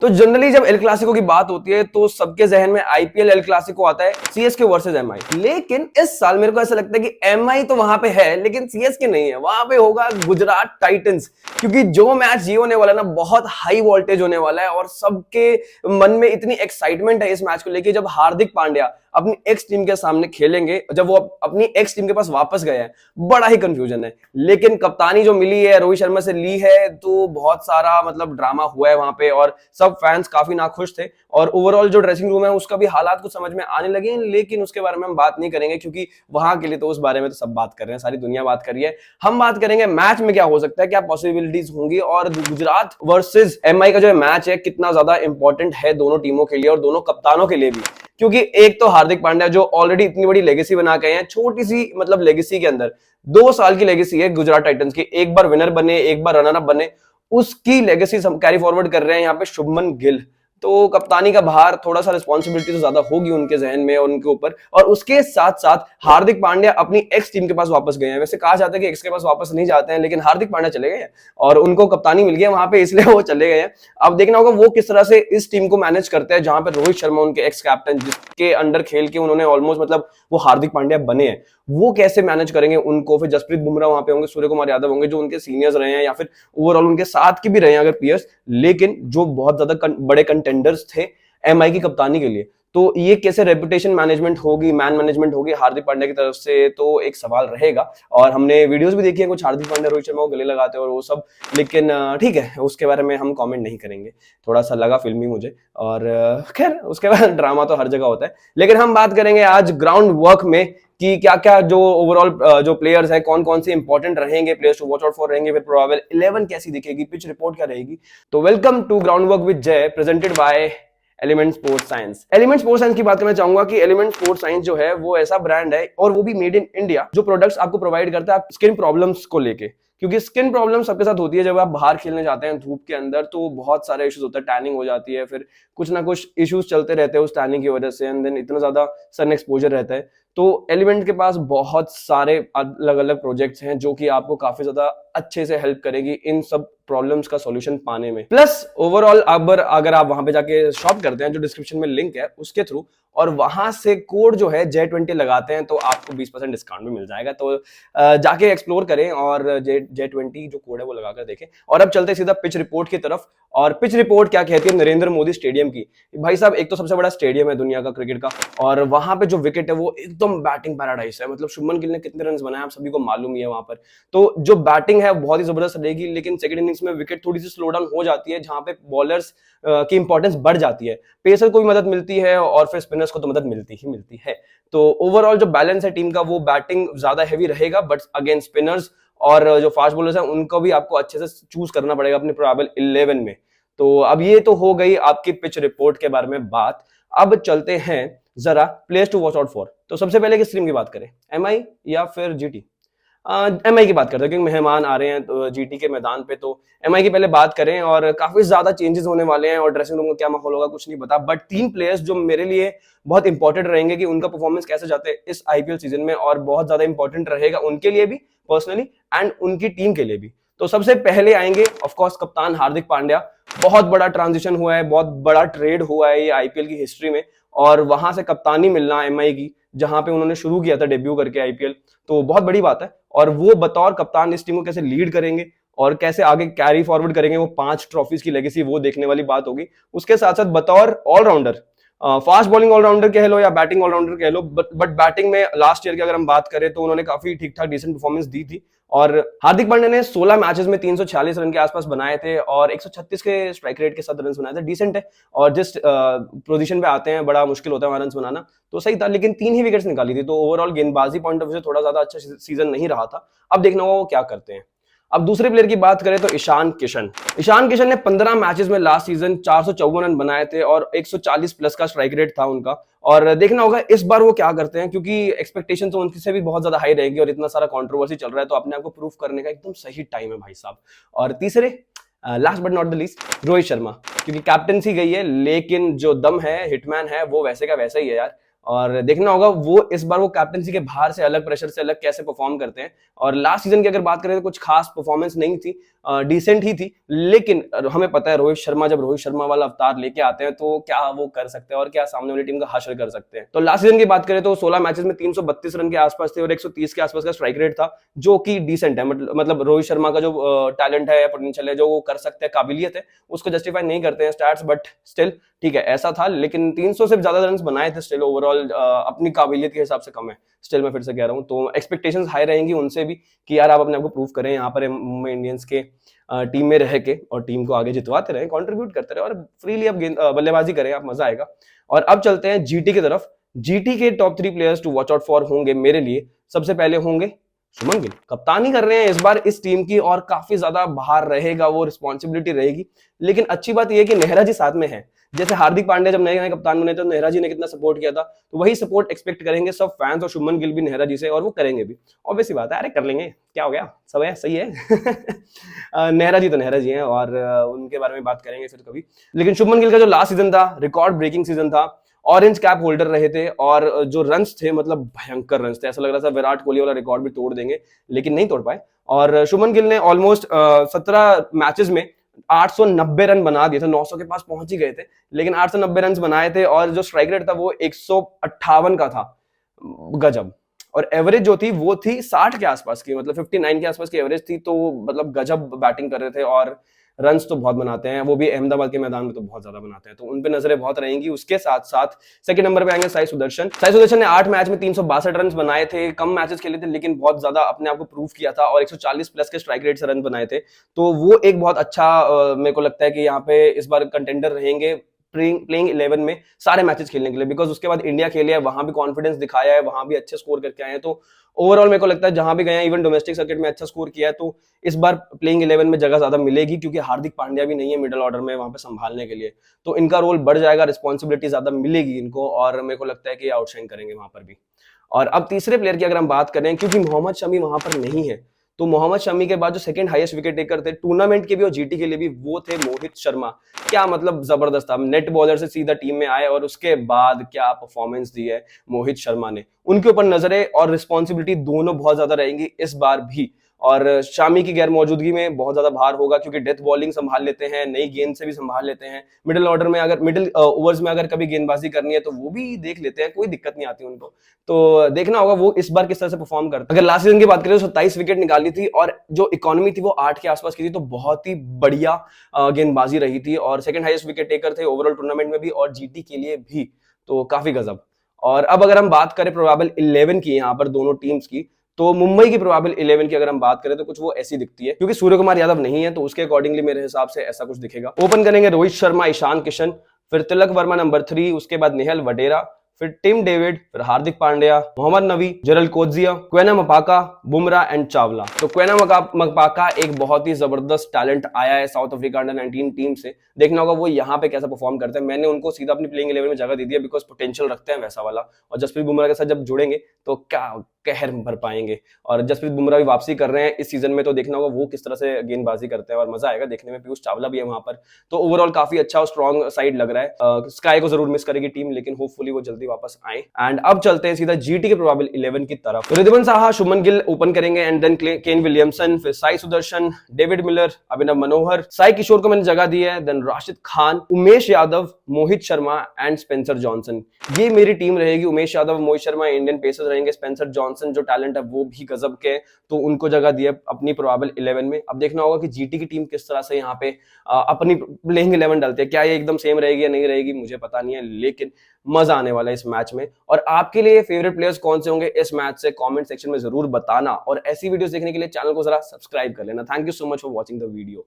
तो जनरली जब El Clasico की बात होती है तो सबके जहन में आईपीएल एल क्लासिको आता है, सीएसके वर्सेस एमआई। लेकिन इस साल मेरे को ऐसा लगता है कि एमआई तो वहां पे है लेकिन सीएसके नहीं है, वहां पे होगा गुजरात टाइटंस। क्योंकि जो मैच ये होने वाला है ना, बहुत हाई वोल्टेज होने वाला है और सबके मन में इतनी एक्साइटमेंट है इस मैच को लेके। जब हार्दिक पांड्या अपनी एक्स टीम के सामने खेलेंगे, जब वो अपनी एक्स टीम के पास वापस गए हैं, बड़ा ही कंफ्यूजन है। लेकिन कप्तानी जो मिली है रोहित शर्मा से ली है, तो बहुत सारा मतलब ड्रामा हुआ है वहां पे और सब फैंस काफी नाखुश थे। और ओवरऑल जो ड्रेसिंग रूम है उसका भी हालात कुछ समझ में आने लगे हैं, लेकिन उसके बारे में हम बात नहीं करेंगे क्योंकि वहां के लिए तो उस बारे में तो सब बात कर रहे हैं, सारी दुनिया बात कर रही है। हम बात करेंगे मैच में क्या हो सकता है, क्या पॉसिबिलिटीज होंगी और गुजरात वर्सेस एमआई का जो मैच है कितना ज्यादा इंपॉर्टेंट है दोनों टीमों के लिए और दोनों कप्तानों के लिए भी। क्योंकि एक तो हार्दिक पांड्या जो ऑलरेडी इतनी बड़ी लेगेसी बना के हैं, छोटी सी मतलब लेगेसी के अंदर 2 साल की लेगेसी है गुजरात टाइटंस की, एक बार विनर बने एक बार रनर अप बने, उसकी लेगेसी कैरी फॉरवर्ड कर रहे हैं यहाँ पे शुभमन गिल। तो कप्तानी का भार, थोड़ा सा रिस्पॉन्सिबिलिटी तो ज्यादा होगी उनके जहन में और उनके ऊपर। और उसके साथ साथ हार्दिक पांड्या अपनी एक्स टीम के पास वापस गए हैं। वैसे कहा जाता है कि एक्स के पास वापस नहीं जाते हैं, लेकिन हार्दिक पांड्या चले गए हैं और उनको कप्तानी मिल गया वहां पे, इसलिए वो चले गए हैं। अब देखना होगा वो किस तरह से इस टीम को मैनेज करते हैं, जहां पे रोहित शर्मा उनके एक्स कैप्टन, जिसके अंडर खेल के उन्होंने ऑलमोस्ट मतलब वो हार्दिक पांड्या बने हैं, वो कैसे मैनेज करेंगे उनको। फिर जसप्रीत बुमराह वहां पे होंगे, सूर्य कुमार यादव होंगे जो उनके सीनियर्स रहे हैं या फिर ओवरऑल उनके साथ के भी रहे हैं अगर प्लेयर्स, लेकिन जो बहुत ज्यादा बड़े कंटेंडर्स थे एमआई की कप्तानी के लिए। तो ये कैसे रेपुटेशन मैनेजमेंट होगी, मैन मैनेजमेंट होगी हार्दिक पांड्या की तरफ से, तो एक सवाल रहेगा। और हमने वीडियोस भी देखी है कुछ हार्दिक पांड्या रोहित शर्मा को गले लगाते हैं और वो सब, लेकिन ठीक है, उसके बारे में हम कमेंट नहीं करेंगे। थोड़ा सा लगा फिल्मी मुझे, और खैर उसके बाद ड्रामा तो हर जगह होता है। लेकिन हम बात करेंगे आज ग्राउंड वर्क में कि क्या क्या जो ओवरऑल जो प्लेयर्स है, कौन कौन से इंपॉर्टेंट रहेंगे, players to watch out for रहेंगे, फिर प्रोबेबल 11 कैसी दिखेगी, पिच रिपोर्ट क्या रहेगी। तो welcome to ground work with Jay, presented by element sports science. Element sports science की बात करना चाहूंगा कि एलिमेंट स्पोर्ट्स साइंस जो है वो ऐसा ब्रांड है और वो भी मेड इन इंडिया, जो प्रोडक्ट्स आपको प्रोवाइड करता है स्किन प्रॉब्लम्स को लेके। क्योंकि स्किन प्रॉब्लम सबके साथ होती है, जब आप बाहर खेलने जाते हैं धूप के अंदर तो बहुत सारे इश्यूज होते हैं, टैनिंग हो जाती है, फिर कुछ ना कुछ इश्यूज चलते रहते हैं उस टैनिंग की वजह से, एंड देन इतना ज्यादा सन एक्सपोजर रहता है। तो एलिमेंट के पास बहुत सारे अलग अलग प्रोजेक्ट्स हैं जो कि आपको काफी ज्यादा अच्छे से हेल्प करेगी इन सब प्रॉब्लम्स का सॉल्यूशन पाने में। प्लस ओवरऑल अगर आप वहां पे जाके शॉप करते हैं, जो डिस्क्रिप्शन में लिंक है उसके थ्रू, और वहां से कोड जो है J20 लगाते हैं तो आपको 20% डिस्काउंट भी मिल जाएगा। तो जाके एक्सप्लोर करें और J20 जो कोड है वो लगाकर देखें। और अब चलते सीधा पिच रिपोर्ट की तरफ। और पिच रिपोर्ट क्या कहती है नरेंद्र मोदी स्टेडियम की। भाई साहब, एक तो सबसे बड़ा स्टेडियम है दुनिया का क्रिकेट का, और वहां पे जो विकेट है वो एकदम बैटिंग पैराडाइस है। मतलब शुभमन गिल ने कितने रन बनाए आप सभी को मालूम ही है वहां पर। तो जो बैटिंग है बहुत ही जबरदस्त रहेगी, लेकिन सेकंड इनिंग्स में विकेट थोड़ी सी स्लो डाउन हो जाती है, जहां पे बॉलर्स की इंपॉर्टेंस बढ़ जाती है। पेसर को भी मदद मिलती है और फिर स्पिनर्स को तो मदद मिलती ही मिलती है। तो ओवरऑल जो बैलेंस है टीम का, वो बैटिंग ज्यादा हैवी रहेगा, बट अगेन स्पिनर्स और जो फास्ट बॉलर्स हैं उनको भी आपको अच्छे से चूज करना पड़ेगा अपने प्रोबेबल 11 में। तो अब ये तो हो गई आपकी पिच रिपोर्ट के बारे में बात। अब चलते हैं जरा players to watch out for. तो सबसे पहले किस टीम की बात करें, एमआई या फिर जीटी? एमआई की बात करते हैं क्योंकि मेहमान आ रहे हैं तो जीटी के मैदान पे, तो एमआई की पहले बात करें। और काफी ज्यादा चेंजेस होने वाले हैं और ड्रेसिंग रूम का क्या माहौल होगा कुछ नहीं पता, बट 3 प्लेयर्स जो मेरे लिए बहुत इंपॉर्टेंट रहेंगे कि उनका परफॉर्मेंस कैसे जाते हैं इस आईपीएल सीजन में, और बहुत ज्यादा इंपॉर्टेंट रहेगा उनके लिए भी पर्सनली एंड उनकी टीम के लिए भी। तो सबसे पहले आएंगे ऑफकोर्स कप्तान हार्दिक पांड्या। बहुत बड़ा ट्रांजिशन हुआ है, बहुत बड़ा ट्रेड हुआ है ये आईपीएल की हिस्ट्री में, और वहां से कप्तानी मिलना एमआई की, जहां पे उन्होंने शुरू किया था डेब्यू करके आईपीएल, तो बहुत बड़ी बात है। और वो बतौर कप्तान इस टीम को कैसे लीड करेंगे और कैसे आगे कैरी फॉरवर्ड करेंगे, वो 5 ट्रॉफीज की लेगेसी, वो देखने वाली बात होगी। उसके साथ साथ बतौर ऑलराउंडर, फास्ट बॉलिंग ऑलराउंडर कह लो या बैटिंग ऑलराउंडर कह लो, बट बैटिंग में लास्ट ईयर की अगर हम बात करें तो उन्होंने काफी ठीक ठाक डिसेंट परफॉर्मेंस दी थी। और हार्दिक पांड्या ने 16 मैचेस में 346 रन के आसपास बनाए थे और 136 के स्ट्राइक रेट के साथ रन बनाए थे, डिसेंट है। और जिस पोजीशन पे आते हैं बड़ा मुश्किल होता है वहां रन बनाना, तो सही था, लेकिन 3 ही विकेट्स निकाली थी। तो ओवरऑल गेंदबाजी पॉइंट ऑफ व्यू से थोड़ा ज्यादा अच्छा सीजन नहीं रहा था। अब देखना होगा वो क्या करते हैं। अब दूसरे प्लेयर की बात करें तो ईशान किशन। ईशान किशन ने 15 मैचेस में लास्ट सीजन 454 रन बनाए थे और 140 प्लस का स्ट्राइक रेट था उनका। और देखना होगा इस बार वो क्या करते हैं, क्योंकि एक्सपेक्टेशन तो उनसे भी बहुत ज्यादा हाई रहेगी और इतना सारा कंट्रोवर्सी चल रहा है, तो अपने आप को प्रूव करने का एकदम सही टाइम है भाई साहब। और तीसरे, last but not the least, Rohit Sharma. क्योंकि कैप्टनसी गई है, लेकिन जो दम है, हिटमैन है, वो वैसे का वैसा ही है यार। और देखना होगा वो इस बार वो कैप्टनसी के बाहर से अलग, प्रेशर से अलग कैसे परफॉर्म करते हैं। और लास्ट सीजन की अगर बात करें तो कुछ खास परफॉर्मेंस नहीं थी, डिसेंट ही थी, लेकिन हमें पता है रोहित शर्मा जब रोहित शर्मा वाला अवतार लेके आते हैं तो क्या वो कर सकते हैं और क्या सामने वाली टीम का हासिल कर सकते हैं। तो लास्ट सीजन की बात करें तो 16 मैचेस में 332 रन के आसपास थे और 130 के आसपास का स्ट्राइक रेट था, जो कि डिसेंट है। मतलब रोहित शर्मा का जो टैलेंट है, पोटेंशियल है, जो वो कर सकते हैं, काबिलियत है, उसको जस्टिफाई नहीं करते हैं स्टैट्स, बट स्टिल ठीक है ऐसा था। लेकिन 300 से ज्यादा रन बनाए थे, स्टिल ओवरऑल अपनी काबिलियत के हिसाब से कम है। स्टिल मैं फिर से कह रहा हूं, तो एक्सपेक्टेशंस हाई रहेंगी उनसे भी कि यार आप अपने आप को प्रूव करें यहाँ पर मुंबई इंडियंस के टीम में रह के, और टीम को आगे जितवाते रहे, कंट्रीब्यूट करते रहे और फ्रीली अब बल्लेबाजी करें आप, मजा आएगा। और अब चलते हैं जीटी की तरफ। जीटी के top 3 players to watch out for होंगे मेरे लिए। सबसे पहले होंगे शुभमन गिल, कप्तानी कर रहे हैं इस बार इस टीम की और काफी ज्यादा बाहर रहेगा, वो रिस्पॉन्सिबिलिटी रहेगी। लेकिन अच्छी बात यह है कि नेहरा जी साथ में है। जैसे हार्दिक पांड्या जब नए नए कप्तान बने थे तो नेहरा जी ने कितना सपोर्ट किया था, तो वही सपोर्ट एक्सपेक्ट करेंगे सब फैंस और शुभमन गिल भी नेहरा जी से, और वो करेंगे भी। ऑब्वियसली बात है, अरे कर लेंगे, क्या हो गया, सब है, सही है। नेहरा जी तो नेहरा जी हैं और उनके बारे में बात करेंगे फिर कभी। लेकिन शुभमन गिल का जो लास्ट सीजन था, रिकॉर्ड ब्रेकिंग सीजन था, ऑरेंज कैप होल्डर रहे थे और जो रन्स थे मतलब भयंकर रन्स थे, ऐसा लग रहा था विराट कोहली वाला रिकॉर्ड भी तोड़ देंगे, लेकिन नहीं तोड़ पाए। और शुभमन गिल ने ऑलमोस्ट 17 मैचेस में 890 रन बना दिए थे, 900 के पास पहुंच ही गए थे, लेकिन 890 रन बनाए थे और जो स्ट्राइक रेट था वो 158 का था, गजब। और एवरेज जो थी वो थी 60 के आसपास की, मतलब 59 के आसपास की एवरेज थी, तो मतलब गजब बैटिंग कर रहे थे और रन्स तो बहुत बनाते हैं, वो भी अहमदाबाद के मैदान में तो बहुत ज्यादा बनाते हैं, तो उन पे नजरें बहुत रहेंगी। उसके साथ साथ सेकंड नंबर पे आएंगे साई सुदर्शन। साई सुदर्शन ने 8 मैच में 362 रन बनाए थे, कम मैचेस खेले थे लेकिन बहुत ज्यादा अपने आप को प्रूव किया था और 140 प्लस के स्ट्राइक रेट से रन बनाए थे, तो वो एक बहुत अच्छा मेरे को लगता है कि यहाँ पे इस बार कंटेंडर रहेंगे प्लेइंग 11 में सारे मैचेस खेलने के लिए, बिकॉज उसके बाद इंडिया खेले है, वहां भी कॉन्फिडेंस दिखाया है, वहां भी अच्छे स्कोर करके आए हैं, तो ओवरऑल मेरे को लगता है जहां भी गए हैं, इवन डोमेस्टिक सर्किट में अच्छा स्कोर किया है, तो इस बार प्लेइंग 11 में जगह ज्यादा मिलेगी, क्योंकि हार्दिक पांड्या भी नहीं है मिडिल ऑर्डर में वहां पे संभालने के लिए, तो इनका रोल बढ़ जाएगा, रिस्पॉन्सिबिलिटी ज्यादा मिलेगी इनको, और मेरे को लगता है कि आउटशाइन करेंगे वहां पर भी। और अब तीसरे प्लेयर की अगर हम बात करें, क्योंकि मोहम्मद शमी वहां पर नहीं है, तो मोहम्मद शमी के बाद जो सेकंड हाईएस्ट विकेट टेकर थे टूर्नामेंट के भी और जीटी के लिए भी, वो थे मोहित शर्मा। क्या मतलब जबरदस्त था, नेट बॉलर से सीधा टीम में आए और उसके बाद क्या परफॉर्मेंस दी है मोहित शर्मा ने। उनके ऊपर नजरें और रिस्पॉन्सिबिलिटी दोनों बहुत ज्यादा रहेंगी इस बार भी, और शामी की गैर मौजूदगी में बहुत ज्यादा भार होगा, क्योंकि डेथ बॉलिंग संभाल लेते हैं, नई गेंद से भी संभाल लेते हैं, मिडिल ऑर्डर में अगर मिडिल ओवर्स में अगर कभी गेंदबाजी करनी है तो वो भी देख लेते हैं, कोई दिक्कत नहीं आती उनको। तो देखना होगा वो इस बार किस तरह से परफॉर्म करते हैं। अगर लास्ट सीजन की बात करें तो 27 विकेट निकाली थी और जो इकोनॉमी थी वो 8 के आसपास की थी, तो बहुत ही बढ़िया गेंदबाजी रही थी, और सेकंड हाईएस्ट विकेट टेकर थे ओवरऑल टूर्नामेंट में भी और जीटी के लिए भी, तो काफी गजब। और अब अगर हम बात करें प्रोबेबल 11 की यहाँ पर दोनों टीम्स की, तो मुंबई की प्रोबेबल 11 की अगर हम बात करें तो कुछ वो ऐसी दिखती है, क्योंकि सूर्य कुमार यादव नहीं है, तो उसके अकॉर्डिंगली मेरे हिसाब से ऐसा कुछ दिखेगा। ओपन करेंगे रोहित शर्मा, ईशान किशन, फिर तिलक वर्मा नंबर 3, उसके बाद नेहल वडेरा, फिर टिम डेविड, फिर हार्दिक Pandya, Mohammad Nabi, Gerald Coetzee, Kwena Maphaka, Bumrah and Chawla. तो क्वेना मपाका एक बहुत ही जबरदस्त टैलेंट आया है साउथ अफ्रीका अंडर 19 टीम से, देखना होगा वो यहाँ पे कैसा परफॉर्म करते हैं। मैंने उनको सीधा अपनी प्लेइंग 11 में जगह दे दिया, बिकॉज पोटेंशियल रखते हैं वैसा वाला, और जसप्रीत बुमराह के साथ जब जुड़ेंगे तो क्या कहर भर पाएंगे। और जसप्रीत बुमराह भी वापसी कर रहे हैं इस सीजन में, तो देखना होगा वो किस तरह से गेंदबाजी करते हैं और मजा आएगा देखने में। पीयूष चावला भी है वहां पर, तो ओवरऑल काफी अच्छा और स्ट्रॉन्ग साइड लग रहा है। स्काई को जरूर मिस करेगी टीम, लेकिन होपफुली वो जल्दी वापस आए। एंड अब चलते हैं सीधा जीटी के प्रोबेबल 11 की तरफ। रिद्धिमान साहा, शुभमन गिल ओपन करेंगे, एंड देन केन विलियमसन, फिर साई सुदर्शन, डेविड मिलर, अभिनव मनोहर, साई किशोर को मैंने जगह दी है, then Rashid Khan, Umesh Yadav, Mohit Sharma and Spencer Johnson. ये मेरी टीम रहेगी। उमेश यादव, मोहित शर्मा इंडियन पेसर्स रहेंगे, स्पेंसर जॉनसन जो टैलेंट है वो भी गजब के, तो उनको जगह दी है अपनी प्रोबेबल 11 में। अब देखना होगा कि जीटी की टीम किस तरह से यहाँ पे अपनी प्लेइंग 11 डालती है, क्या ये एकदम सेम रहेगी या नहीं रहेगी मुझे पता नहीं है, लेकिन मजा आने वाला है इस मैच में। और आपके लिए फेवरेट प्लेयर्स कौन से होंगे इस मैच से कमेंट सेक्शन में जरूर बताना, और ऐसी वीडियोस देखने के लिए चैनल को जरा सब्सक्राइब कर लेना। Thank you so much for watching the video.